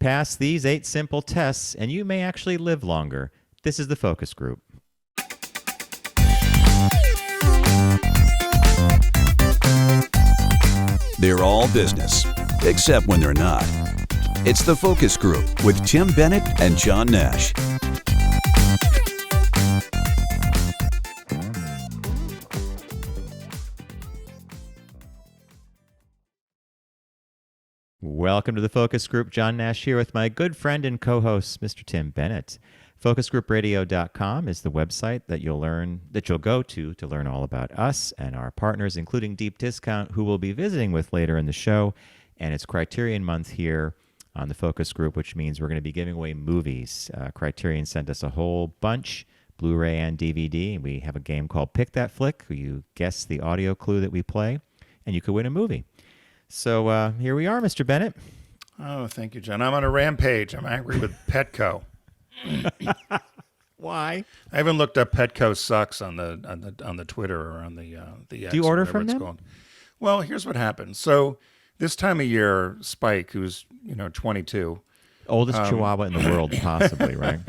Pass these 8 simple tests, and you may actually live longer. This is the focus group. They're all business, except when they're not. It's the Focus Group with Tim Bennett and John Nash. Welcome to the Focus Group. John Nash here with my good friend and co-host, Mr. Tim Bennett. FocusGroupRadio.com is the website that you'll go to learn all about us and our partners, including Deep Discount, who we'll be visiting with later in the show. And it's Criterion Month here on the Focus Group, which means we're going to be giving away movies. Criterion sent us a whole bunch, Blu-ray and DVD. We have a game called Pick That Flick, where you guess the audio clue that we play, and you could win a movie. So here we are, Mr. Bennett. Oh, thank you, John. I'm on a rampage. I'm angry with Petco. Why? I haven't looked up Petco sucks on the Twitter or on the X. Do you order from them? Called. Well, here's what happened. So this time of year, Spike, who's 22, oldest Chihuahua in the world, possibly, right?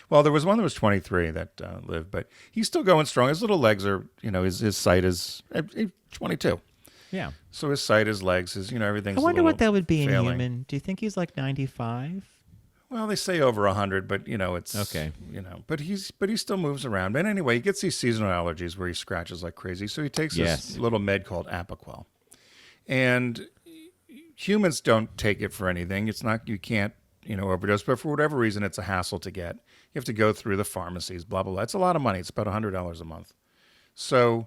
Well, there was one that was 23 that lived, but he's still going strong. His little legs are, his sight is 22. Yeah. So his sight, his legs, everything's. I wonder what that would be in failing. human. Do you think he's like 95? Well, they say over 100, but it's okay. But he still moves around. But anyway, he gets these seasonal allergies where he scratches like crazy. So he takes this little med called Apoquel, and humans don't take it for anything. It's not, you can't overdose, but for whatever reason, it's a hassle to get. You have to go through the pharmacies, blah blah blah. It's a lot of money. It's about $100 a month. So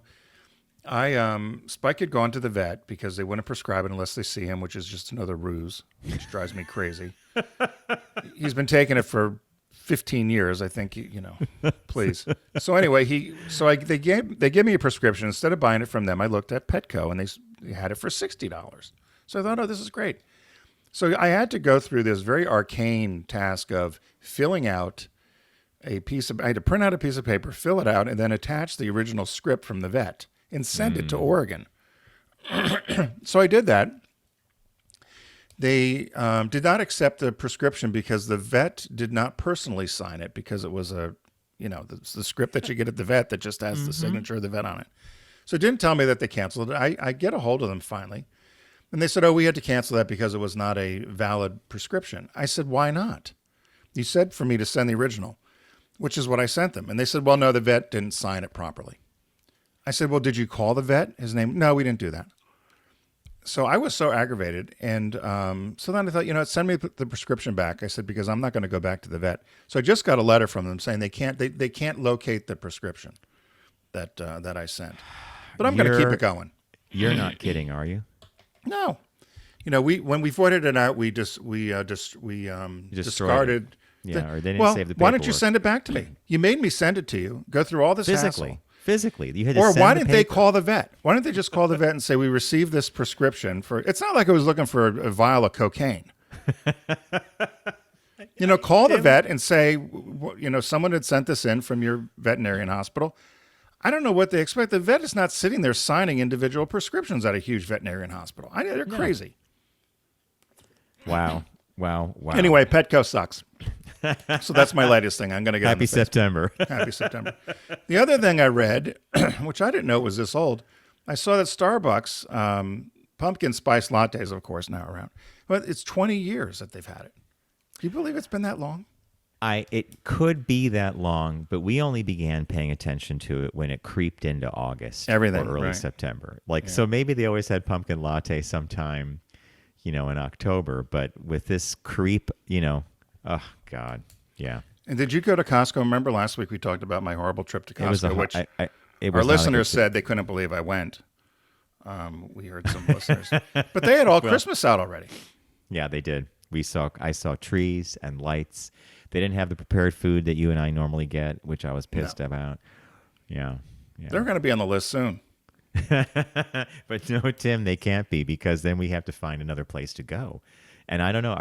Spike had gone to the vet because they wouldn't prescribe it unless they see him, which is just another ruse, which drives me crazy. He's been taking it for 15 years, I think, please. So anyway, they gave me a prescription. Instead of buying it from them, I looked at Petco, and they had it for $60. So I thought, oh, this is great. So I had to go through this very arcane task of filling out I had to print out a piece of paper, fill it out, and then attach the original script from the vet and send it to Oregon. So I did that. They did not accept the prescription because the vet did not personally sign it, because it was the script that you get at the vet that just has the signature of the vet on it. So it didn't tell me that they canceled it. I get a hold of them finally, and they said, oh, we had to cancel that because it was not a valid prescription. I said, why not? You said for me to send the original, which is what I sent them. And they said, well, no, the vet didn't sign it properly. I said, well, did you call the vet? His name? No, we didn't do that. So I was so aggravated. And so then I thought, send me the prescription back. I said, because I'm not going to go back to the vet. So I just got a letter from them saying they can't locate the prescription that I sent. But I'm going to keep it going. You're not kidding, are you? No. When we voided it out, we discarded. Yeah, or they didn't save the paperwork. Why don't you send it back to me? You made me send it to you. Go through all this hassle. Physically, you had to or send why the didn't paper. they call the vet? Why didn't they just call the vet and say, we received this prescription for, it's not like I was looking for a vial of cocaine. Call the vet and say, someone had sent this in from your veterinarian hospital. I don't know what they expect. The vet is not sitting there signing individual prescriptions at a huge veterinarian hospital. They're crazy. Wow. Anyway, Petco sucks. So that's my latest thing. I'm going to get Happy September. Happy September. The other thing I read, which I didn't know was this old, I saw that Starbucks, pumpkin spice lattes, of course, now around. But it's 20 years that they've had it. Do you believe it's been that long? It could be that long, but we only began paying attention to it when it creeped into August or early September. So maybe they always had pumpkin latte sometime, in October. But with this creep, oh, God, yeah. And did you go to Costco? Remember last week we talked about my horrible trip to Costco, which our listeners said they couldn't believe I went. We heard some listeners. But they had all Christmas out already. Yeah, they did. I saw trees and lights. They didn't have the prepared food that you and I normally get, which I was pissed about. Yeah. They're going to be on the list soon. But no, Tim, they can't be, because then we have to find another place to go. And I don't know.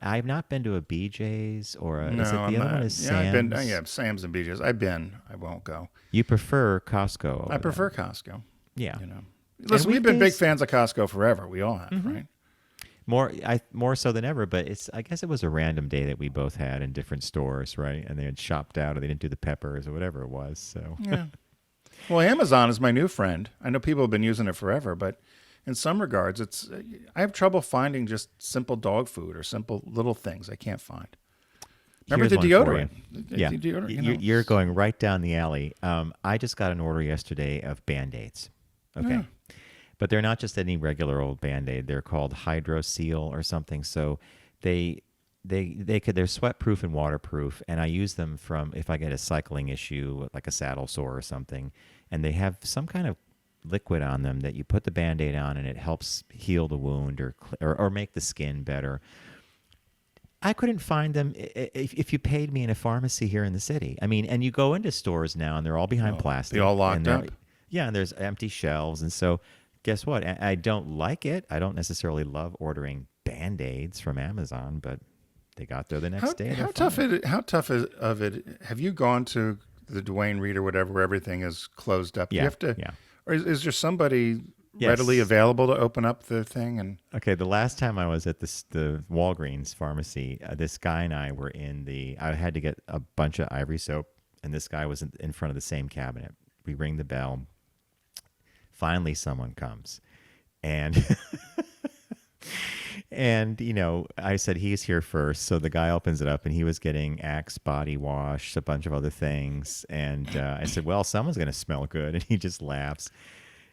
I've not been to a BJ's or is it the other one is Sam's? I've been, Sam's and BJ's. I've been. I won't go. You prefer Costco? I prefer Costco. Yeah. Listen, we've been big fans of Costco forever. We all have, right? more so than ever. But I guess it was a random day that we both had in different stores, right? And they had shopped out, or they didn't do the peppers, or whatever it was. So yeah. Well, Amazon is my new friend. I know people have been using it forever, but in some regards, I have trouble finding just simple dog food or simple little things I can't find. Remember the deodorant? Yeah, deodorant, you're going right down the alley. I just got an order yesterday of Band-Aids. Okay. Yeah. But they're not just any regular old Band-Aid. They're called Hydro Seal or something. So they're sweat-proof and waterproof, and I use them if I get a cycling issue, like a saddle sore or something, and they have some kind of liquid on them that you put the Band-Aid on, and it helps heal the wound or make the skin better. I couldn't find them if you paid me in a pharmacy here in the city. I mean, and you go into stores now, and they're all behind plastic. They're all locked up. Yeah, and there's empty shelves, and so guess what? I don't like it. I don't necessarily love ordering Band-Aids from Amazon, but they got there the next day. How tough of it? Have you gone to the Duane Reade or whatever where everything is closed up? Yeah. You have to, yeah. Or is there somebody readily available to open up the thing? And okay, the last time I was at the Walgreens pharmacy, this guy and I were I had to get a bunch of Ivory soap, and this guy was in front of the same cabinet. We ring the bell. Finally, someone comes, and and I said he's here first. So the guy opens it up, and he was getting Axe body wash, a bunch of other things, and I said, "Well, someone's going to smell good," and he just laughs.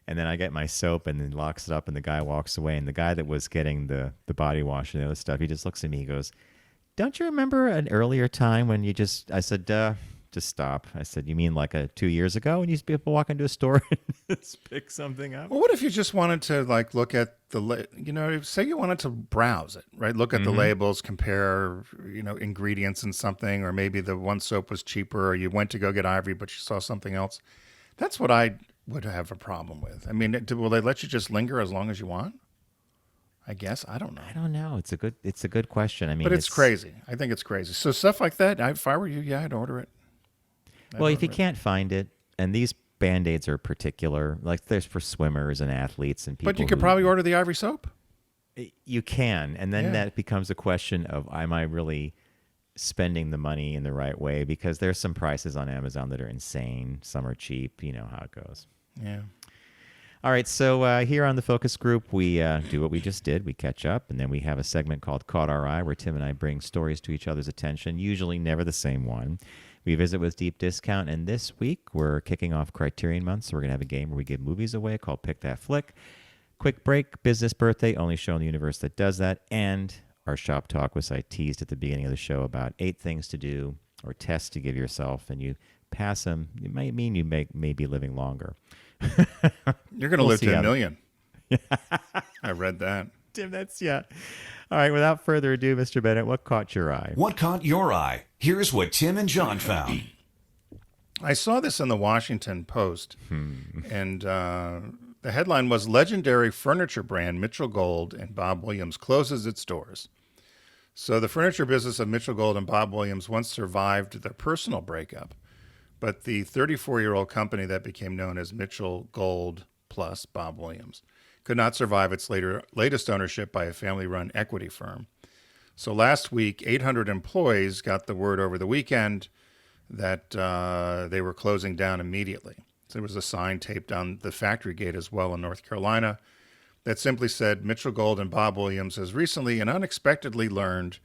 And then I get my soap and then locks it up, and the guy walks away. And the guy that was getting the body wash and the other stuff, he just looks at me. He goes, "Don't you remember an earlier time when you just?" I said, "Just stop." I said, "You mean like 2 years ago when you used to be able to walk into a store and just pick something up?" Well, what if you just wanted to look at say you wanted to browse it, right? Look at the labels, compare, ingredients in something, or maybe the one soap was cheaper, or you went to go get Ivory, but you saw something else. That's what I would have a problem with. I mean, will they let you just linger as long as you want? I guess. I don't know. I don't know. It's a good question. I mean, but it's crazy. I think it's crazy. So stuff like that, if I were you, I'd order it. Well, if you can't find it, and these Band-Aids are particular, like there's for swimmers and athletes and people. But you could probably order the Ivory soap. You can, and then that becomes a question of, am I really spending the money in the right way? Because there's some prices on Amazon that are insane. Some are cheap. You know how it goes. Yeah. All right, so here on the Focus Group, we do what we just did. We catch up, and then we have a segment called Caught Our Eye, where Tim and I bring stories to each other's attention, usually never the same one. We visit with Deep Discount, and this week we're kicking off Criterion Month, so we're going to have a game where we give movies away called Pick That Flick. Quick break, business birthday, only show in the universe that does that, and our shop talk, which I teased at the beginning of the show about 8 things to do or tests to give yourself, and you pass them, it might mean you may be living longer. You're going to live to 1 million. I read that. Tim, all right, without further ado, Mr. Bennett, what caught your eye? What caught your eye? Here's what Tim and John found. I saw this in the Washington Post, and the headline was, legendary furniture brand Mitchell+Gold and Bob Williams closes its doors. So the furniture business of Mitchell+Gold and Bob Williams once survived their personal breakup, but the 34-year-old company that became known as Mitchell+Gold plus Bob Williams could not survive its latest ownership by a family-run equity firm. So last week, 800 employees got the word over the weekend that they were closing down immediately. So there was a sign taped on the factory gate as well in North Carolina that simply said, Mitchell+Gold and Bob Williams has recently and unexpectedly learned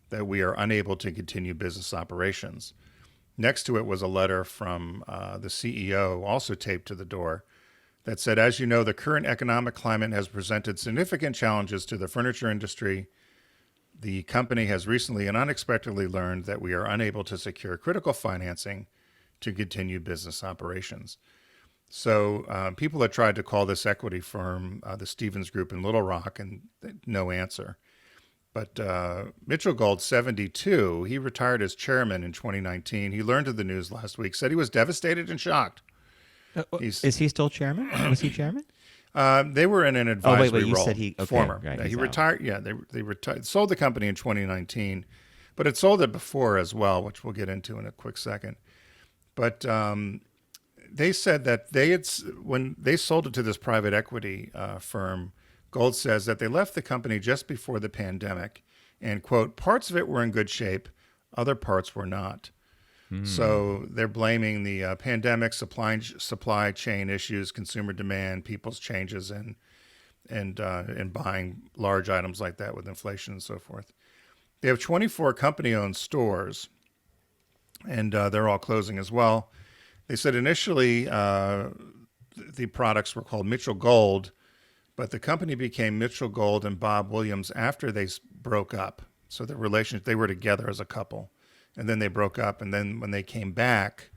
that we are unable to continue business operations. Next to it was a letter from the CEO, also taped to the door, that said, as you know, the current economic climate has presented significant challenges to the furniture industry. The company has recently and unexpectedly learned that we are unable to secure critical financing to continue business operations. So people had tried to call this equity firm, the Stevens Group in Little Rock, and no answer. But Mitchell+Gold, 72, he retired as chairman in 2019. He learned of the news last week, said he was devastated and shocked. Is he still chairman? Was he chairman? They were in an advisory you role. Said he, okay, former. Right, he retired. Yeah, they retired. Sold the company in 2019, but it sold it before as well, which we'll get into in a quick second. But they said that when they sold it to this private equity firm Gold says that they left the company just before the pandemic and, quote, parts of it were in good shape, other parts were not. So they're blaming the pandemic, supply chain issues, consumer demand, people's changes in buying large items like that with inflation and so forth. They have 24 company-owned stores, and they're all closing as well. They said initially the products were called Mitchell+Gold, but the company became Mitchell+Gold and Bob Williams after they broke up. So the relationship, they were together as a couple. And then they broke up, and then when they came back,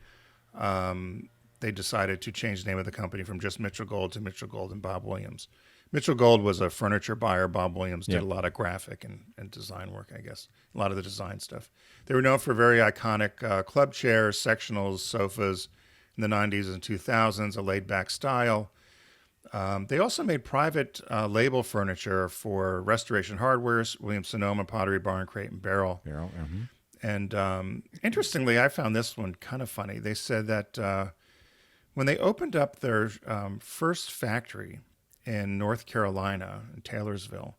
they decided to change the name of the company from just Mitchell+Gold to Mitchell+Gold and Bob Williams. Mitchell+Gold was a furniture buyer. Bob Williams did a lot of graphic and design work, I guess, a lot of the design stuff. They were known for very iconic club chairs, sectionals, sofas in the 90s and 2000s, a laid-back style. They also made private label furniture for Restoration Hardwares, Williams-Sonoma, Pottery Barn, Crate and Barrel. And interestingly, I found this one kind of funny. They said that when they opened up their first factory in North Carolina, in Taylorsville,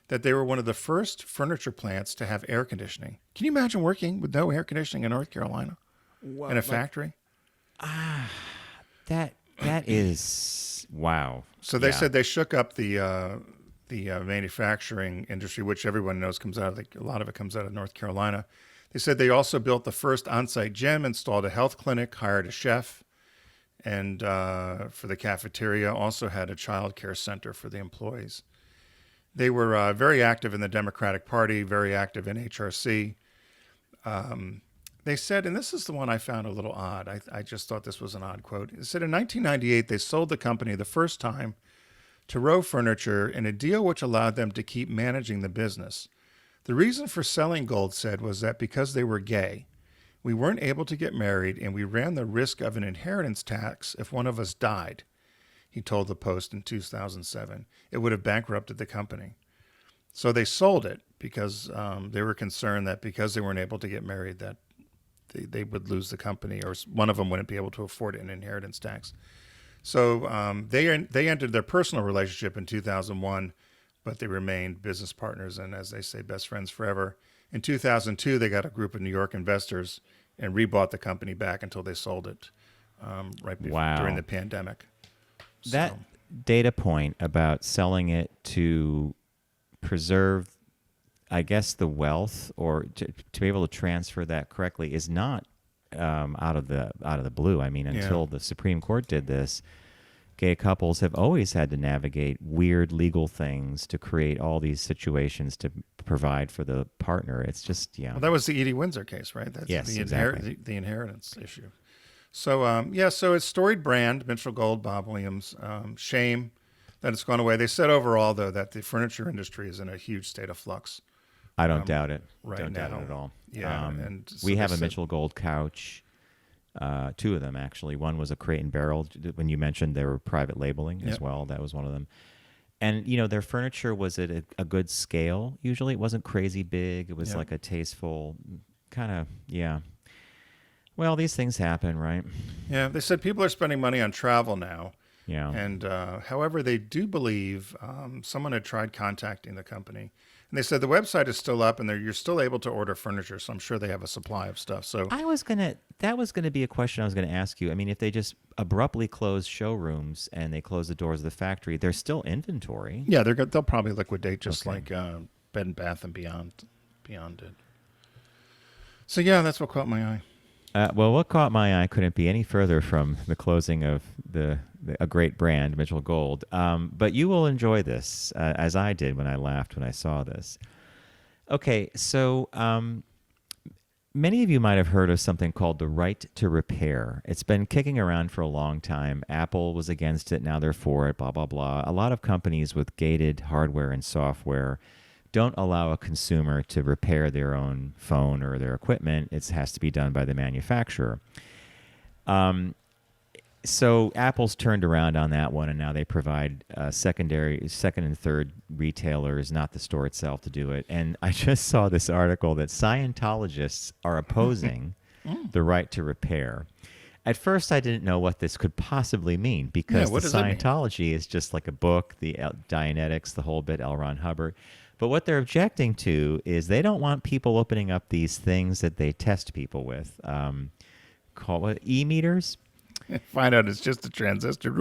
that they were one of the first furniture plants to have air conditioning. Can you imagine working with no air conditioning in North Carolina in a factory? That is wow. So they said they shook up the manufacturing industry, which everyone knows comes out of a lot of it comes out of North Carolina. They said they also built the first on-site gym, installed a health clinic, hired a chef, and for the cafeteria, also had a child care center for the employees. They were very active in the Democratic Party, very active in HRC. They said, and this is the one I found a little odd. I just thought this was an odd quote. It said in 1998, they sold the company the first time to Rowe Furniture in a deal which allowed them to keep managing the business. The reason for selling, Gold said, was that because they were gay, we weren't able to get married and we ran the risk of an inheritance tax if one of us died, he told the Post in 2007. It would have bankrupted the company. So they sold it because they were concerned that because they weren't able to get married, that they would lose the company, or one of them wouldn't be able to afford an inheritance tax. So they ended their personal relationship in 2001, but they remained business partners and, as they say, best friends forever. In 2002, they got a group of New York investors and rebought the company back until they sold it during the pandemic. That data point about selling it to preserve, I guess, the wealth, or to be able to transfer that correctly, is not out of the blue. I mean, until the Supreme Court did this, gay couples have always had to navigate weird legal things to create all these situations to provide for the partner. It's just, Well, that was the Edie Windsor case, right? That's exactly. The inheritance issue. So, so it's storied brand, Mitchell+Gold, Bob Williams. Shame that it's gone away. They said overall, though, that the furniture industry is in a huge state of flux. I don't doubt it. Doubt it at all. Yeah, and so we have a Mitchell+Gold couch. Two of them, actually. One was a Crate and Barrel. When you mentioned they were private labeling as well, that was one of them. And, their furniture was at a good scale. Usually it wasn't crazy big. It was like a tasteful kind of, Well, these things happen, right? Yeah, they said people are spending money on travel now. Yeah. And however, they do believe someone had tried contacting the company. And they said the website is still up, and you're still able to order furniture. So I'm sure they have a supply of stuff. So that was gonna be a question I was gonna ask you. I mean, if they just abruptly close showrooms and they close the doors of the factory, there's still inventory. Yeah, they'll probably liquidate just like Bed and Bath and Beyond did. So that's what caught my eye. Well, what caught my eye couldn't be any further from the closing of a great brand, Mitchell+Gold. But you will enjoy this, as I did when I laughed when I saw this. Okay, so many of you might have heard of something called the right to repair. It's been kicking around for a long time. Apple was against it, now they're for it, blah, blah, blah. A lot of companies with gated hardware and software don't allow a consumer to repair their own phone or their equipment. It has to be done by the manufacturer. So Apple's turned around on that one, and now they provide second and third retailers, not the store itself, to do it. And I just saw this article that Scientologists are opposing the right to repair. At first, I didn't know what this could possibly mean because what the does that mean? Scientology is just like a book, the Dianetics, the whole bit, L. Ron Hubbard. But what they're objecting to is they don't want people opening up these things that they test people with, called what, e-meters. Find out it's just a transistor.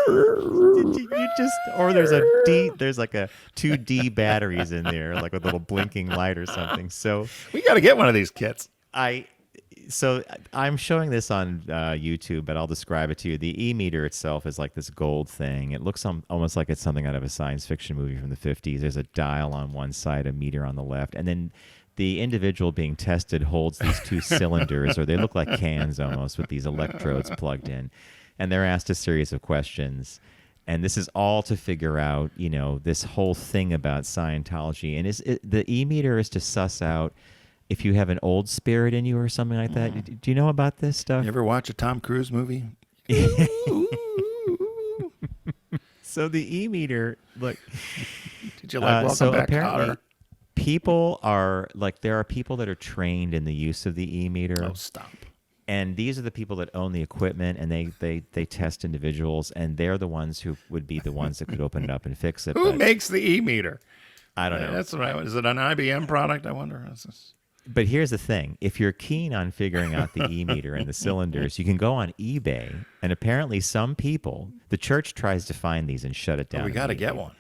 You just, or there's like a 2D batteries in there, like with a little blinking light or something. So We got to get one of these kits. So I'm showing this on YouTube, but I'll describe it to you. The e-meter itself is like this gold thing. It looks almost like it's something out of a science fiction movie from the 50s. There's a dial on one side, a meter on the left, and then the individual being tested holds these two cylinders, or they look like cans almost, with these electrodes plugged in. And they're asked a series of questions. And this is all to figure out, this whole thing about Scientology. And the e-meter is to suss out if you have an old spirit in you or something like that. Do you know about this stuff? You ever watch a Tom Cruise movie? So the e-meter, look. Did you like Welcome Back, apparently, Kotter? people are there are people that are trained in the use of the e-meter. Oh, stop. And these are the people that own the equipment, and they test individuals, and they're the ones who would be the ones that could open it up and fix it. Who makes the e-meter? I don't know. That's what is it an IBM product? I wonder. But here's the thing. If you're keen on figuring out the e-meter and the cylinders, you can go on eBay, and apparently some people, the church tries to find these and shut it down. We got to get one.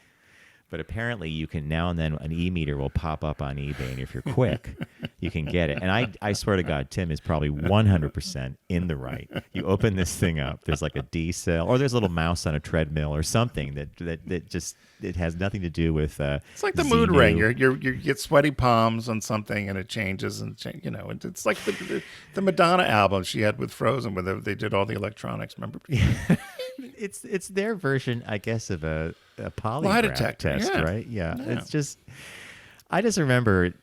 But apparently you can now and then an e-meter will pop up on eBay, and if you're quick, you can get it. And I swear to God, Tim is probably 100% in the right. You open this thing up, there's like a D cell, or there's a little mouse on a treadmill or something that just, it has nothing to do with it's like the mood ring. You get sweaty palms on something and it changes, and it's like the Madonna album she had with Frozen where they did all the electronics. Remember? It's their version, I guess, of a polygraph lie detector test, right? Yeah. It's just, I just remember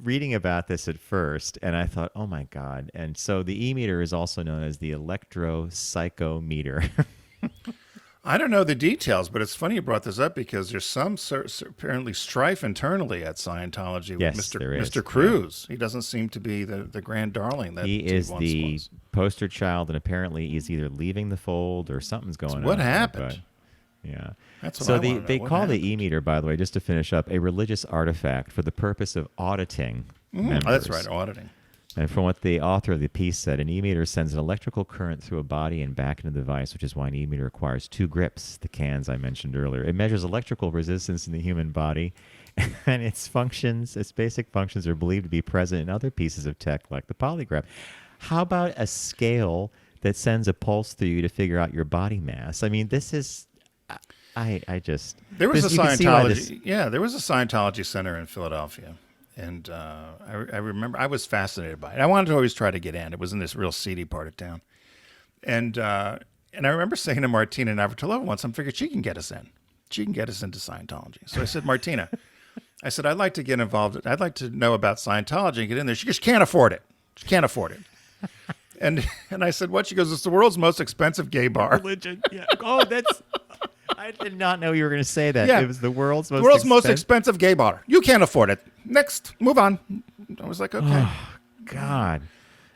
reading about this at first, and I thought, oh my God. And so the e-meter is also known as the electropsychometer. I don't know the details, but it's funny you brought this up because there's some apparently strife internally at Scientology with Mr. Cruz. Yeah. He doesn't seem to be the grand darling that he is. The was. Poster child, and apparently he's either leaving the fold or something's going on. What happened? Yeah. That's what so I wanna know. they What call happened? the e-meter, by the way, just to finish up, a religious artifact for the purpose of auditing members. Oh, that's right, auditing. And from what the author of the piece said, an e-meter sends an electrical current through a body and back into the device, which is why an e-meter requires two grips, the cans I mentioned earlier. It measures electrical resistance in the human body, and its basic functions are believed to be present in other pieces of tech like the polygraph. How about a scale that sends a pulse through you to figure out your body mass? I mean, this is... There was a Scientology center in Philadelphia. And I remember I was fascinated by it. I wanted to always try to get in. It was in this real seedy part of town. And I remember saying to Martina Navratilova once, I figured she can get us in. She can get us into Scientology. So I said, Martina, I'd like to get involved. I'd like to know about Scientology and get in there. She goes, she can't afford it. She can't afford it. And I said, what? She goes, it's the world's most expensive gay bar. Religion. Yeah. Oh, that's... I did not know you were going to say that. Yeah. It was the world's most expensive gay bar. You can't afford it. Next, move on. I was like, okay. Oh, God.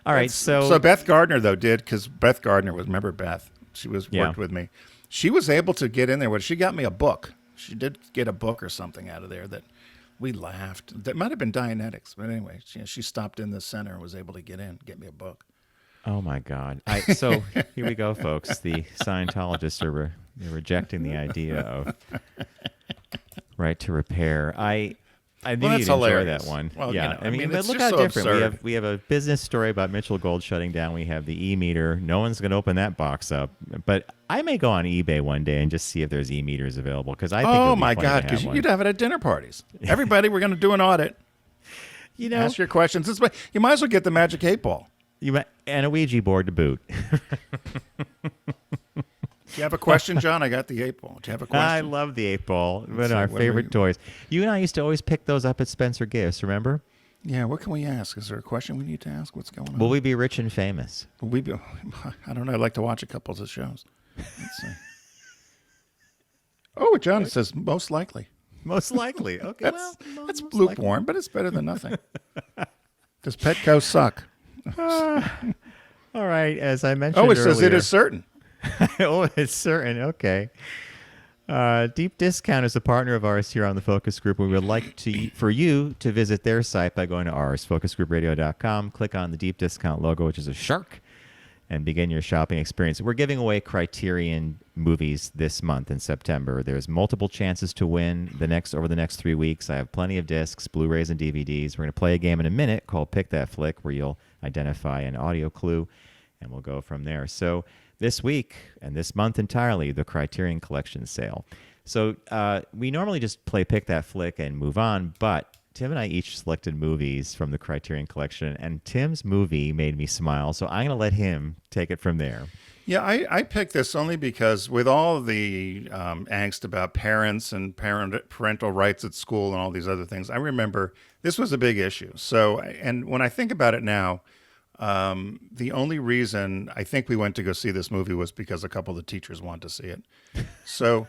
All right, so Beth Gardner, though, did, because Beth Gardner remember Beth? She worked with me. She was able to get in there. She got me a book. She did get a book or something out of there that we laughed. That might have been Dianetics. But anyway, she stopped in the center and was able to get me a book. Oh, my God. So here we go, folks. The Scientologists are they're rejecting the idea of right to repair. I knew you'd enjoy that one. Well, yeah, I mean, but it's look just how so different absurd. we have a business story about Mitchell+Gold shutting down. We have the e-meter. No one's going to open that box up. But I may go on eBay one day and just see if there's e-meters available because I think. Oh it'd be my funny God! to Because have one. you'd have it at dinner parties. Everybody, we're going to do an audit. Ask your questions. You might as well get the Magic 8-Ball. And a Ouija board to boot. Do you have a question, John? I got the 8-Ball. Do you have a question? I love the 8-Ball. One of see, our what favorite toys. You and I used to always pick those up at Spencer Gifts, remember? Yeah, what can we ask? Is there a question we need to ask? What's going on? Will we be rich and famous? I don't know. I'd like to watch a couple of the shows. Let's see. Oh, John says most likely. Most likely. Okay, That's lukewarm, but it's better than nothing. Does Petco suck? All right, as I mentioned Oh, it earlier. says it is certain. Oh, it's certain. Okay. Deep Discount is a partner of ours here on the Focus Group. We would like for you to visit their site by going to ours, focusgroupradio.com. Click on the Deep Discount logo, which is a shark, and begin your shopping experience. We're giving away Criterion movies this month in September. There's multiple chances to win over the next 3 weeks. I have plenty of discs, Blu-rays, and DVDs. We're going to play a game in a minute called Pick That Flick, where you'll identify an audio clue, and we'll go from there. So this week and this month entirely, the Criterion Collection sale. So we normally just play Pick That Flick and move on, but Tim and I each selected movies from the Criterion Collection, and Tim's movie made me smile, so I'm going to let him take it from there. Yeah, I picked this only because with all the angst about parents and parental rights at school and all these other things, I remember this was a big issue. So, and when I think about it now, the only reason I think we went to go see this movie was because a couple of the teachers wanted to see it. So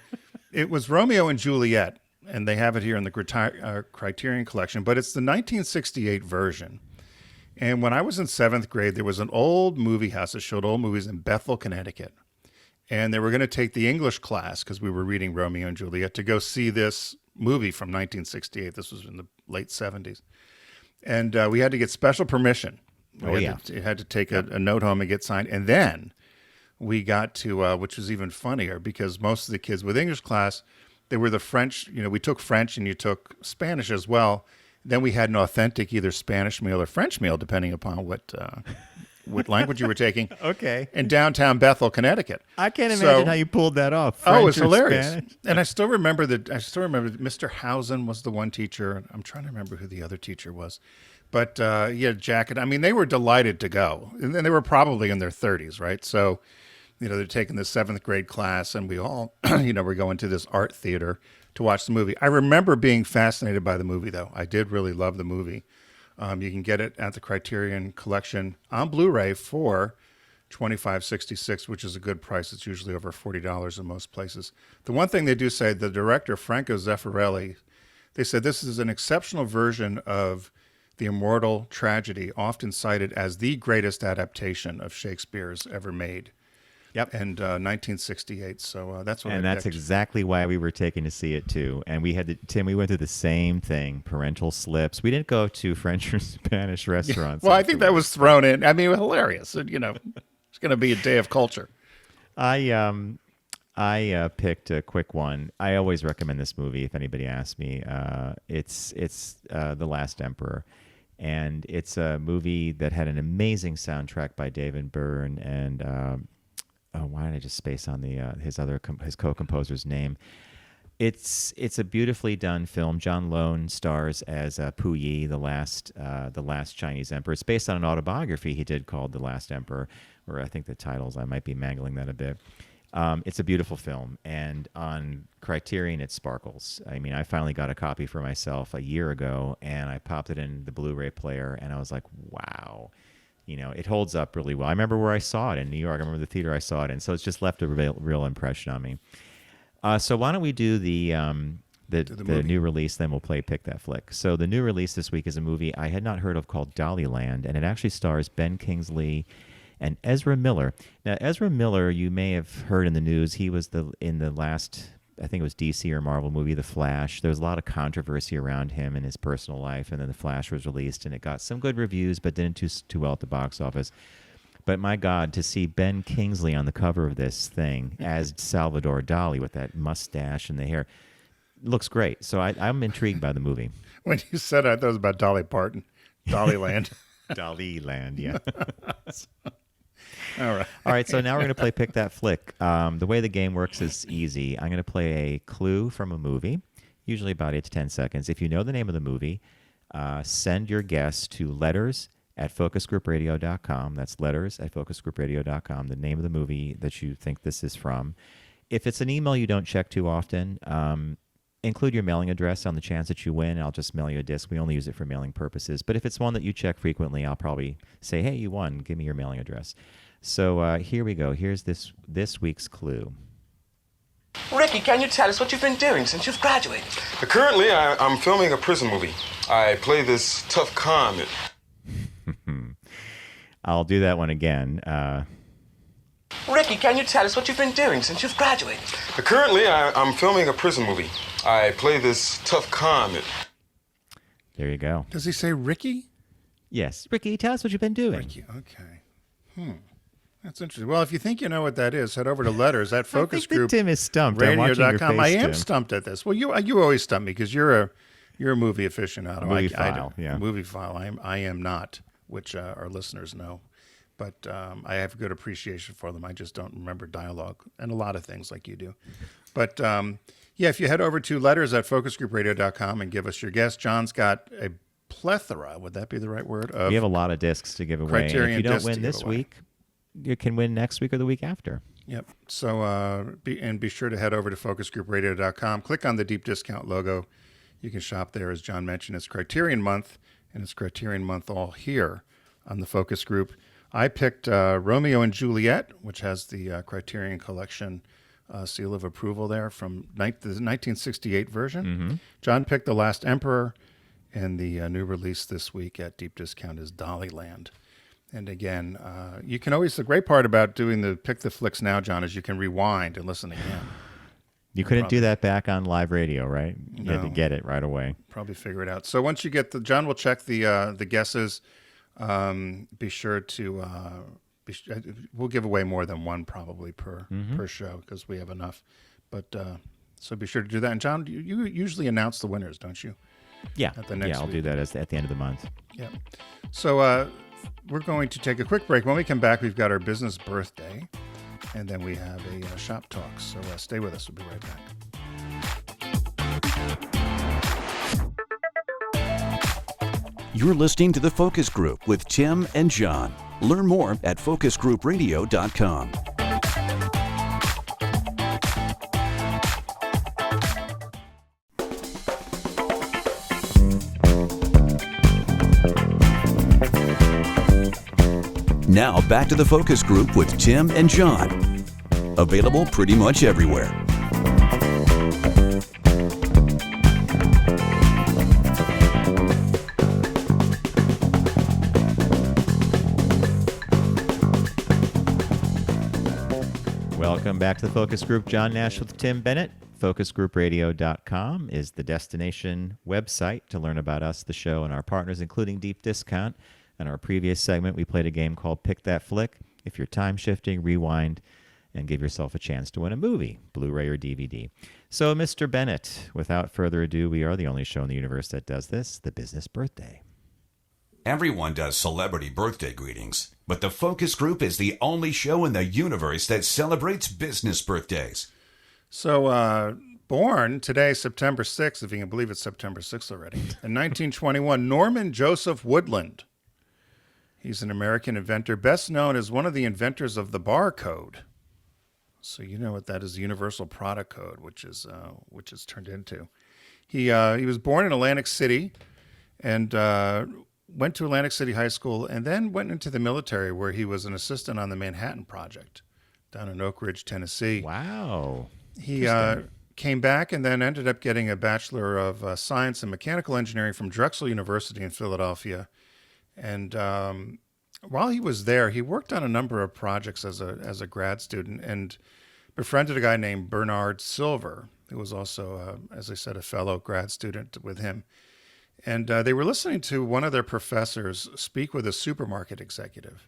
it was Romeo and Juliet, and they have it here in the Criterion Collection, but it's the 1968 version. And when I was in 7th grade, there was an old movie house that showed old movies in Bethel, Connecticut. And they were going to take the English class, because we were reading Romeo and Juliet, to go see this movie from 1968. This was in the late 70s. And we had to get special permission. You had to take a note home and get signed. And then we got to, which was even funnier, because most of the kids with English class, they were the French, we took French and you took Spanish as well. Then we had an authentic either Spanish meal or French meal, depending upon what language you were taking. Okay. In downtown Bethel, Connecticut. I can't imagine how you pulled that off. French, it was hilarious. Spanish? And I still remember that Mr. Housen was the one teacher. I'm trying to remember who the other teacher was. But he had a jacket. I mean, they were delighted to go. And they were probably in their 30s, right? So, they're taking the 7th grade class, and we all, we're going to this art theater to watch the movie. I remember being fascinated by the movie, though. I did really love the movie. You can get it at the Criterion Collection on Blu-ray for $25.66, which is a good price. It's usually over $40 in most places. The one thing they do say, the director, Franco Zeffirelli, they said this is an exceptional version of the immortal tragedy, often cited as the greatest adaptation of Shakespeare's ever made. Yep. And 1968. So that's what. And that's exactly why we were taking to see it too. And we had Tim. We went through the same thing. Parental slips. We didn't go to French or Spanish restaurants. Well, I think that was thrown in. I mean, hilarious. It's going to be a day of culture. I picked a quick one. I always recommend this movie if anybody asks me. It's The Last Emperor. And it's a movie that had an amazing soundtrack by David Byrne and why did I just space on his co-composer's name? It's a beautifully done film. John Lone stars as Puyi, the last Chinese emperor. It's based on an autobiography he did called The Last Emperor, or I think the titles, I might be mangling that a bit. It's a beautiful film, and on Criterion it sparkles. I mean, I finally got a copy for myself a year ago, and I popped it in the Blu-ray player, and I was like, wow. It holds up really well. I remember where I saw it in New York. I remember the theater I saw it in, so it's just left a real impression on me. So why don't we do the new release, then we'll play Pick That Flick. So the new release this week is a movie I had not heard of called Dollyland, and it actually stars Ben Kingsley and Ezra Miller. Now, Ezra Miller, you may have heard in the news, he was in the last, I think it was DC or Marvel movie, The Flash. There was a lot of controversy around him and his personal life, and then The Flash was released, and it got some good reviews, but didn't do too well at the box office. But my God, to see Ben Kingsley on the cover of this thing as Salvador Dali with that mustache and the hair, looks great. So I'm intrigued by the movie. When you said it, I thought it was about Dolly Parton. Dollyland. Dollyland, yeah. All right, so now we're going to play Pick That Flick. The way the game works is easy. I'm going to play a clue from a movie, usually about 8 to 10 seconds. If you know the name of the movie, send your guess to letters@focusgroupradio.com. That's letters@focusgroupradio.com, the name of the movie that you think this is from. If it's an email you don't check too often, include your mailing address on the chance that you win. I'll just mail you a disc. We only use it for mailing purposes. But if it's one that you check frequently, I'll probably say, hey, you won. Give me your mailing address. So here we go. Here's this week's clue. Ricky, can you tell us what you've been doing since you've graduated? Currently, I'm filming a prison movie. I play this tough con. I'll do that one again. Ricky, can you tell us what you've been doing since you've graduated? Currently, I'm filming a prison movie. I play this tough con. There you go. Does he say Ricky? Yes. Ricky, tell us what you've been doing. Ricky, okay. That's interesting. Well, if you think you know what that is, head over to letters at Focus I think Group. that Tim is stumped. I'm watching your Radio.com. I face, am Tim. stumped at this. Well, you always stump me because you're a movie aficionado. Movie file, yeah. Movie file. I am not, which our listeners know. But I have a good appreciation for them. I just don't remember dialogue and a lot of things like you do. But if you head over to letters at focusgroupradio.com and give us your guess, John's got a plethora, would that be the right word? We have a lot of discs to give away. And if you don't win this week, you can win next week or the week after. Yep. So be sure to head over to focusgroupradio.com. Click on the deep discount logo. You can shop there. As John mentioned, it's Criterion Month, and it's Criterion Month all here on the Focus Group. I picked Romeo and Juliet, which has the Criterion Collection seal of approval there from the 1968 version. Mm-hmm. John picked The Last Emperor, and the new release this week at deep discount is Dollyland. And again, you can always, the great part about doing the Pick the Flicks Now, John, is you can rewind and listen again. You couldn't do that back on live radio, right? You had to No. get it right away. Probably figure it out. So once you get John will check the guesses. Be sure to, we'll give away more than one probably per show because we have enough. But so be sure to do that. And John, you usually announce the winners, don't you? Yeah. At the next I'll week. do that at the end of the month. Yeah. So we're going to take a quick break. When we come back, we've got our business birthday, and then we have a shop talk. So stay with us. We'll be right back. You're listening to The Focus Group with Tim and John. Learn more at focusgroupradio.com. Now back to The Focus Group with Tim and John. Available pretty much everywhere. Welcome back to the Focus Group. John Nash with Tim Bennett. FocusGroupRadio.com is the destination website to learn about us, the show, and our partners, including Deep Discount. In our previous segment, we played a game called Pick That Flick. If you're time shifting, rewind and give yourself a chance to win a movie, Blu-ray or DVD. So, Mr. Bennett, without further ado, we are the only show in the universe that does this, the business birthday. Everyone does celebrity birthday greetings, but the Focus Group is the only show in the universe that celebrates business birthdays. So, born today, September 6th, if you can believe it's September 6th already, in 1921, Norman Joseph Woodland. He's an American inventor, best known as one of the inventors of the barcode. So you know what that is, the Universal Product Code, which is turned into. He was born in Atlantic City and went to Atlantic City High School and then went into the military where he was an assistant on the Manhattan Project down in Oak Ridge, Tennessee. Wow. He came back and then ended up getting a Bachelor of Science in Mechanical Engineering from Drexel University in Philadelphia. And while he was there, he worked on a number of projects as a grad student and befriended a guy named Bernard Silver, who was also, as I said, a fellow grad student with him. And they were listening to one of their professors speak with a supermarket executive.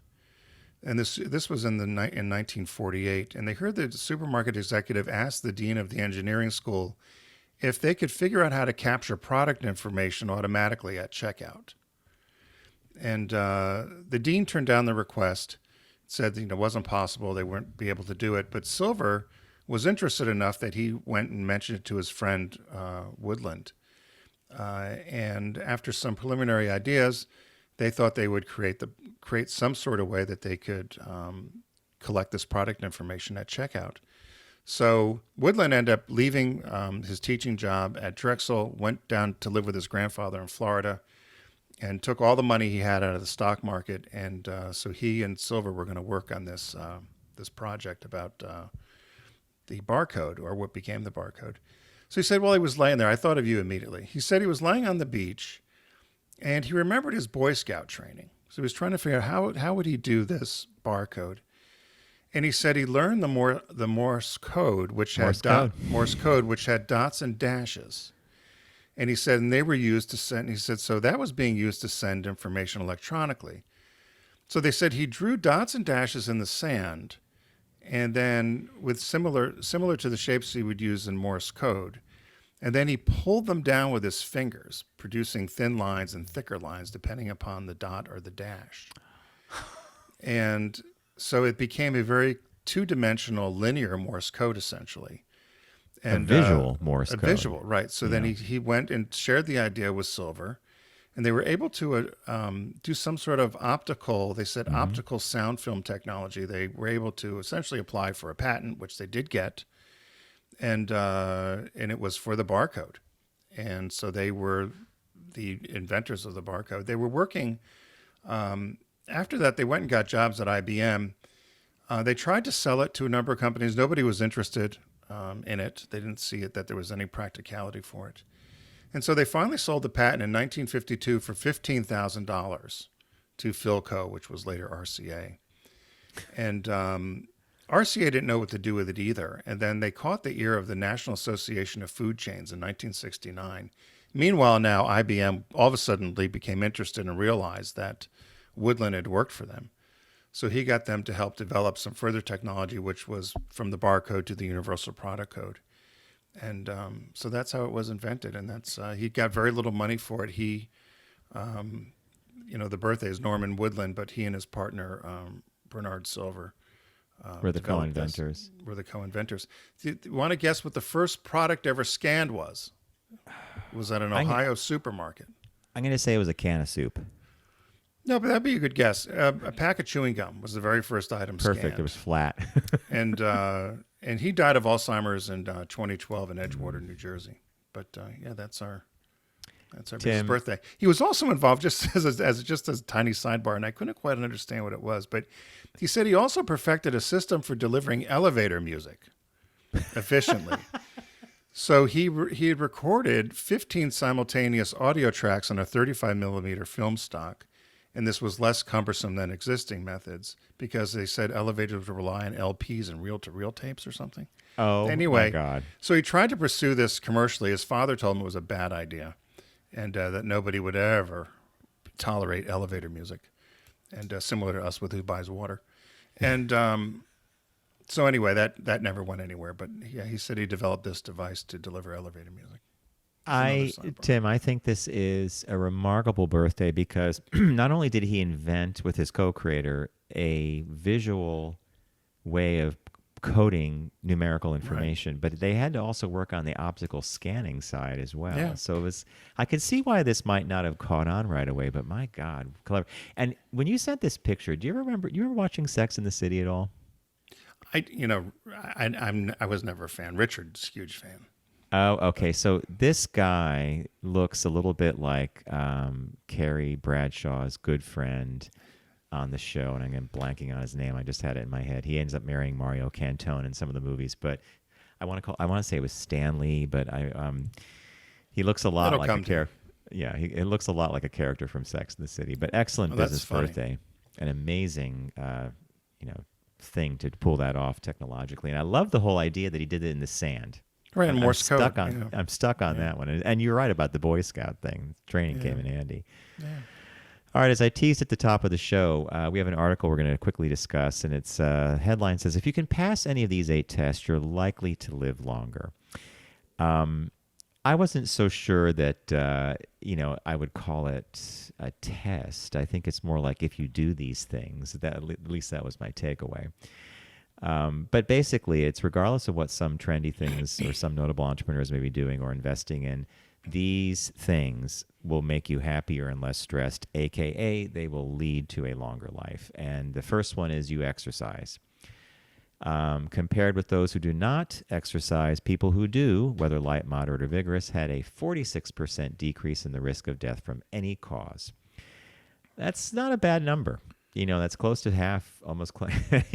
And this was in 1948. And they heard the supermarket executive ask the dean of the engineering school if they could figure out how to capture product information automatically at checkout. And the dean turned down the request, said that, it wasn't possible, they wouldn't be able to do it. But Silver was interested enough that he went and mentioned it to his friend Woodland. And after some preliminary ideas, they thought they would create some sort of way that they could collect this product information at checkout. So Woodland ended up leaving his teaching job at Drexel, went down to live with his grandfather in Florida, and took all the money he had out of the stock market. And so he and Silver were going to work on this project about the barcode, or what became the barcode. So he said, while he was laying there, I thought of you immediately. He said he was laying on the beach, and he remembered his Boy Scout training. So he was trying to figure out how would he do this barcode. And he said he learned the Morse code, which had dots and dashes. And he said, and they were used to send. He said, so that was being used to send information electronically. So they said he drew dots and dashes in the sand, and then with similar to the shapes he would use in Morse code, and then he pulled them down with his fingers, producing thin lines and thicker lines depending upon the dot or the dash. And so it became a very two-dimensional linear Morse code, essentially. And, a visual Morse code. A visual, right. So then he went and shared the idea with Silver, and they were able to do some sort of optical sound film technology. They were able to essentially apply for a patent, which they did get, and it was for the barcode. And so they were the inventors of the barcode. They were working, after that, they went and got jobs at IBM. They tried to sell it to a number of companies. Nobody was interested in it. They didn't see that there was any practicality for it. And so they finally sold the patent in 1952 for $15,000 to Philco, which was later RCA. And RCA didn't know what to do with it either. And then they caught the ear of the National Association of Food Chains in 1969. Meanwhile, now IBM all of a sudden became interested and realized that Woodland had worked for them. So he got them to help develop some further technology, which was from the barcode to the universal product code. And so that's how it was invented. And that's he got very little money for it. He, the birthday is Norman Woodland, but he and his partner, Bernard Silver, were the co-inventors. Do you want to guess what the first product ever scanned was? Was at an Ohio supermarket. I'm going to say it was a can of soup. No, but that'd be a good guess. A pack of chewing gum was the very first item Perfect. scanned. It was flat. And he died of Alzheimer's in 2012 in Edgewater, New Jersey. But that's our biggest birthday. He was also involved just as a tiny sidebar, and I couldn't quite understand what it was. But he said he also perfected a system for delivering elevator music efficiently. So he had recorded 15 simultaneous audio tracks on a 35 millimeter film stock. And this was less cumbersome than existing methods because they said elevators would rely on LPs and reel-to-reel tapes or something. Oh, anyway, my God. So he tried to pursue this commercially. His father told him it was a bad idea and that nobody would ever tolerate elevator music. And similar to us with Who Buys Water. And so anyway, that never went anywhere. But yeah, he said he developed this device to deliver elevator music. Tim, I think this is a remarkable birthday because not only did he invent with his co-creator a visual way of coding numerical information, but they had to also work on the optical scanning side as well. Yeah. So I could see why this might not have caught on right away, but my God, clever. And when you sent this picture, do you remember watching Sex in the City at all? I was never a fan. Richard's a huge fan. Oh, okay. So this guy looks a little bit like Carrie Bradshaw's good friend on the show, and I'm blanking on his name. I just had it in my head. He ends up marrying Mario Cantone in some of the movies, but I want to say it was Stanley, but he looks a lot like a character. Yeah, it looks a lot like a character from Sex and the City. But excellent business birthday, an amazing thing to pull that off technologically, and I love the whole idea that he did it in the sand. Right, and Morse code. I'm stuck on that one. And you're right about the Boy Scout thing. Training came in handy. Yeah. All right, as I teased at the top of the show, we have an article we're going to quickly discuss, and its headline says, if you can pass any of these 8 tests, you're likely to live longer. I wasn't so sure that, I would call it a test. I think it's more like if you do these things. At least that was my takeaway. But basically, it's regardless of what some trendy things or some notable entrepreneurs may be doing or investing in, these things will make you happier and less stressed, a.k.a. they will lead to a longer life. And the first one is you exercise. Compared with those who do not exercise, people who do, whether light, moderate, or vigorous, had a 46% decrease in the risk of death from any cause. That's not a bad number. That's close to half, almost.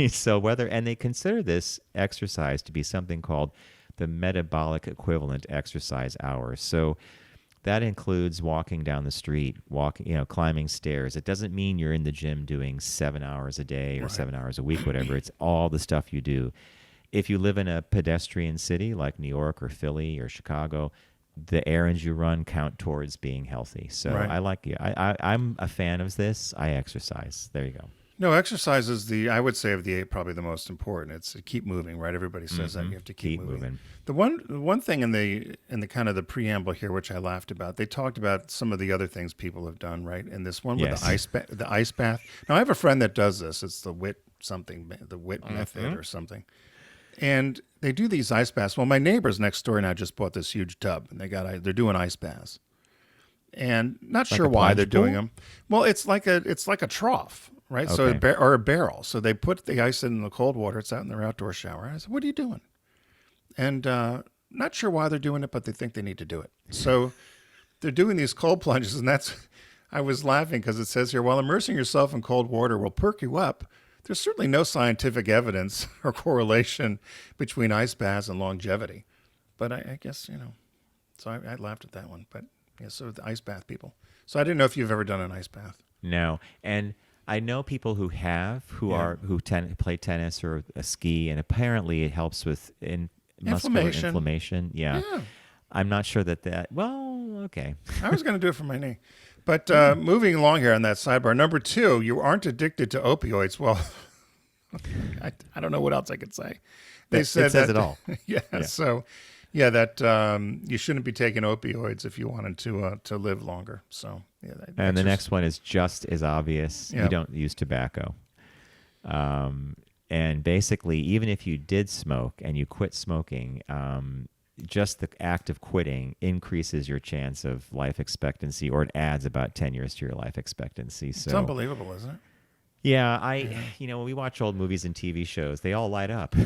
So and they consider this exercise to be something called the metabolic equivalent exercise hours. So that includes walking down the street, climbing stairs. It doesn't mean you're in the gym doing 7 hours a day or 7 hours a week, whatever. It's all the stuff you do. If you live in a pedestrian city like New York or Philly or Chicago, the errands you run count towards being healthy. So I'm a fan of this. I exercise. There you go. No, exercise is I would say of the 8 probably the most important. It's to keep moving, right? Everybody says that you have to keep moving. The one thing in the kind of the preamble here, which I laughed about, they talked about some of the other things people have done, right? And this one with the ice bath. Now I have a friend that does this. It's the WIT method or something. And they do these ice baths. Well, my neighbors next door now just bought this huge tub, and they're doing ice baths. And not sure why they're doing them. Well, it's like a trough. Right, okay. So or a barrel. So they put the ice in the cold water. It's out in their outdoor shower. I said, "What are you doing?" And not sure why they're doing it, but they think they need to do it. So they're doing these cold plunges, and I was laughing because it says here, while immersing yourself in cold water will perk you up, there's certainly no scientific evidence or correlation between ice baths and longevity. But I guess so I laughed at that one. But yeah, so the ice bath people. So I didn't know if you've ever done an ice bath. No, and I know people who play tennis or ski, and apparently it helps with muscular inflammation. Yeah. I'm not sure that. Well, okay. I was going to do it for my knee, but moving along here on that sidebar. Number 2, you aren't addicted to opioids. Well, I don't know what else I could say. It says it all. Yeah. So, that you shouldn't be taking opioids if you wanted to live longer. So. Yeah, and the next one is just as obvious. You don't use tobacco. And basically, even if you did smoke and you quit smoking, just the act of quitting increases your chance of life expectancy, or it adds about 10 years to your life expectancy. So it's unbelievable, isn't it? Yeah, when we watch old movies and TV shows, they all light up.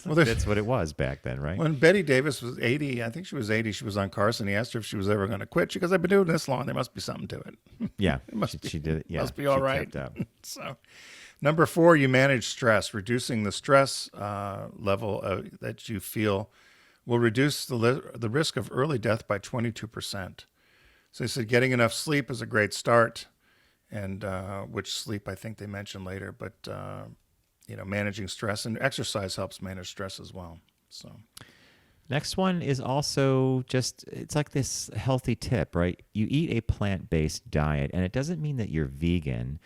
Well, that's what it was back then, right? When Betty Davis was 80, I think she was 80, she was on Carson. He asked her if she was ever going to quit. She goes, I've been doing this long. There must be something to it. Yeah, she did it. Yeah, must be all right. Kept up. So, number 4, you manage stress. Reducing the stress level that you feel will reduce the risk of early death by 22%. So they said getting enough sleep is a great start, and which sleep I think they mentioned later, but managing stress, and exercise helps manage stress as well. So next one is also it's like this healthy tip, right? You eat a plant-based diet, and it doesn't mean that you're vegan.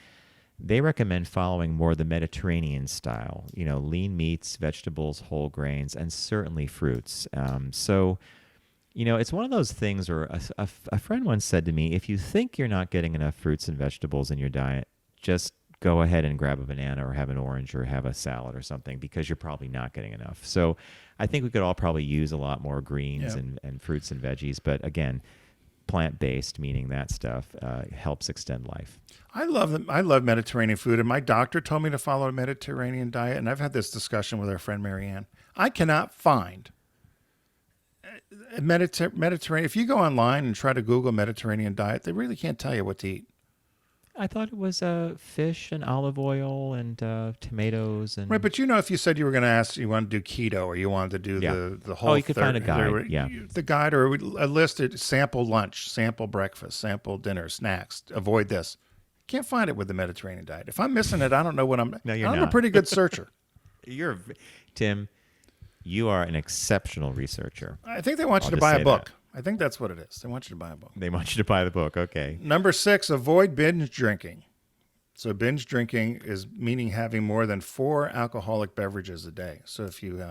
They recommend following more the Mediterranean style, lean meats, vegetables, whole grains, and certainly fruits. So it's one of those things where a friend once said to me, if you think you're not getting enough fruits and vegetables in your diet, just go ahead and grab a banana or have an orange or have a salad or something, because you're probably not getting enough. So I think we could all probably use a lot more greens and fruits and veggies. But again, plant-based, meaning that stuff, helps extend life. I love Mediterranean food, and my doctor told me to follow a Mediterranean diet, and I've had this discussion with our friend Marianne. I cannot find a Mediterranean. If you go online and try to Google Mediterranean diet, they really can't tell you what to eat. I thought it was fish and olive oil and tomatoes and right. But if you said you were going to ask, you want to do keto or you wanted to do the whole. Oh, you could find a guide. The guide or a listed sample lunch, sample breakfast, sample dinner, snacks. Avoid this. Can't find it with the Mediterranean diet. If I'm missing it, I don't know what I'm. No, you're not. I'm a pretty good searcher. Tim. You are an exceptional researcher. I think they want you to buy a book. I think that's what it is. They want you to buy a book. They want you to buy the book. Okay. Number 6, avoid binge drinking. So binge drinking is meaning having more than 4 alcoholic beverages a day. So if you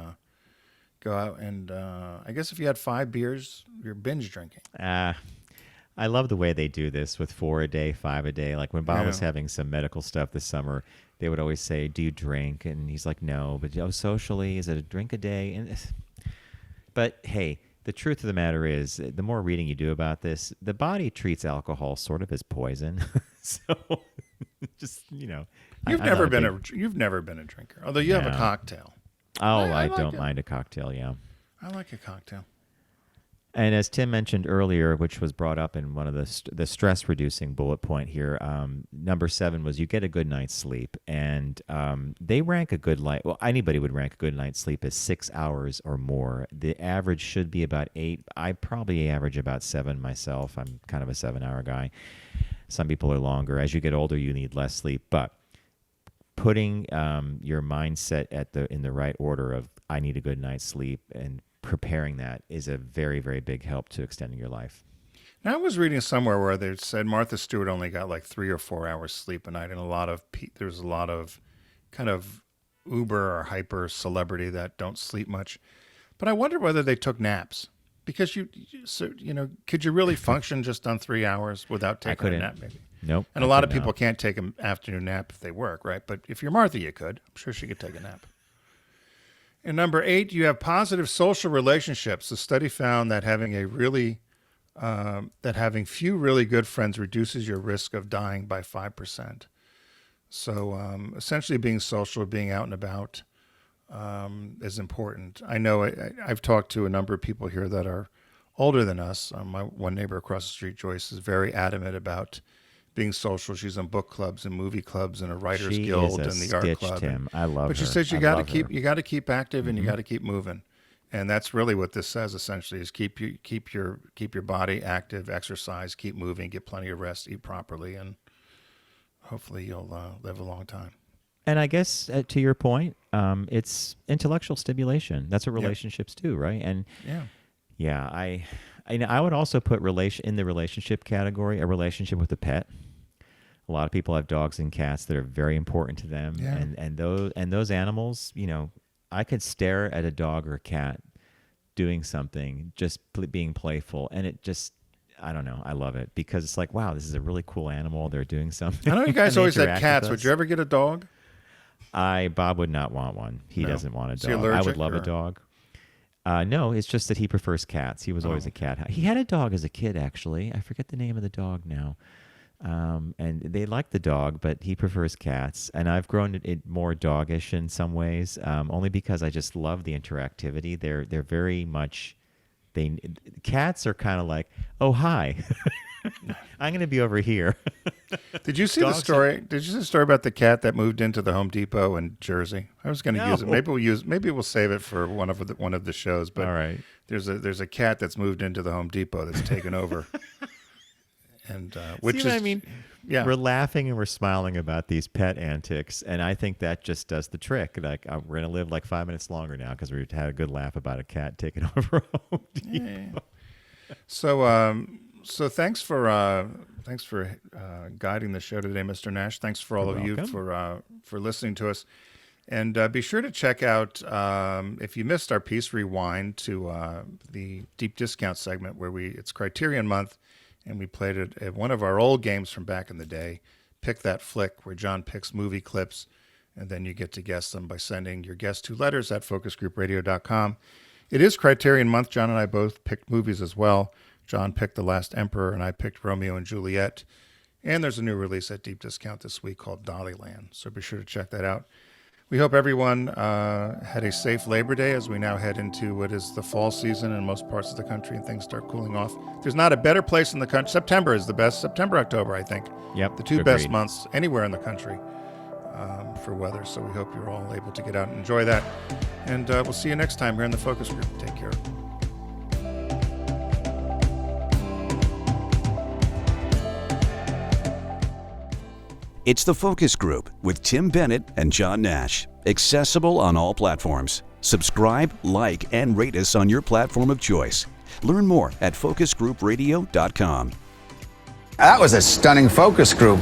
go out and I guess if you had 5 beers, you're binge drinking. I love the way they do this with 4 a day, 5 a day. Like when Bob was having some medical stuff this summer, they would always say, do you drink? And he's like, no. But socially, is it a drink a day? But hey, the truth of the matter is, the more reading you do about this, the body treats alcohol sort of as poison. So, you've never been a drinker, although you have a cocktail. Oh, I don't mind a cocktail. Yeah, I like a cocktail. And as Tim mentioned earlier, which was brought up in one of the stress-reducing bullet point here, number 7 was you get a good night's sleep. And they rank a good night. Well, anybody would rank a good night's sleep as 6 hours or more. The average should be about 8. I probably average about 7 myself. I'm kind of a 7-hour guy. Some people are longer. As you get older, you need less sleep. But putting your mindset in the right order of I need a good night's sleep and preparing that is a very, very big help to extending your life. Now, I was reading somewhere where they said Martha Stewart only got like 3 or 4 hours sleep a night, and there's a lot of kind of uber or hyper celebrity that don't sleep much. But I wonder whether they took naps, because could you really function just on 3 hours without taking a nap? Maybe. Nope. And a lot of people can't take an afternoon nap if they work, right? But if you're Martha, you could. I'm sure she could take a nap. And number 8, you have positive social relationships. The study found that having few really good friends reduces your risk of dying by 5%. So essentially, being social, being out and about, is important. I know I've talked to a number of people here that are older than us. My one neighbor across the street, Joyce, is very adamant about being social. She's in book clubs and movie clubs and a writers guild and the art club. Tim. I love her. But she says you got to keep active and you got to keep moving. And that's really what this says essentially is keep your body active, exercise, keep moving, get plenty of rest, eat properly, and hopefully you'll live a long time. And I guess to your point, it's intellectual stimulation. That's what relationships do, right? And I would also put in the relationship category a relationship with a pet. A lot of people have dogs and cats that are very important to them, and those animals, I could stare at a dog or a cat doing something, just being playful, and it just, I don't know, I love it because it's like, wow, this is a really cool animal. They're doing something. I know you guys always had cats. Would you ever get a dog? Bob would not want one. He doesn't want a dog. Is he allergic, I would love a dog. No, it's just that he prefers cats. He was always a cat. He had a dog as a kid, actually. I forget the name of the dog now. And they like the dog, but he prefers cats. And I've grown it more doggish in some ways, only because I just love the interactivity. They're very much. Cats are kind of like, oh, hi. I'm going to be over here. Did you see the story? Did you see the story about the cat that moved into the Home Depot in Jersey? I was going to use it. Maybe we'll save it for one of the shows. But all right. There's a cat that's moved into the Home Depot that's taken over. And I mean? Yeah. We're laughing and we're smiling about these pet antics, and I think that just does the trick. Like we're going to live like 5 minutes longer now because we had a good laugh about a cat taking over Home Depot. Yeah. So thanks for guiding the show today, Mr. Nash. Thanks for all of you for listening to us, and be sure to check out if you missed our piece, rewind to the Deep Discount segment where it's Criterion Month, and we played it at one of our old games from back in the day. Pick That Flick, where John picks movie clips, and then you get to guess them by sending your guess to letters at focusgroupradio.com. It is Criterion Month. John and I both picked movies as well. John picked The Last Emperor, and I picked Romeo and Juliet. And there's a new release at Deep Discount this week called Dollyland, so be sure to check that out. We hope everyone had a safe Labor Day as we now head into what is the fall season in most parts of the country and things start cooling off. There's not a better place in the country. September is the best. September, October, I think. Yep. The two best months anywhere in the country for weather. So we hope you're all able to get out and enjoy that. And we'll see you next time here in the Focus Group. Take care. It's the Focus Group with Tim Bennett and John Nash. Accessible on all platforms. Subscribe, like, and rate us on your platform of choice. Learn more at focusgroupradio.com. That was a stunning focus group.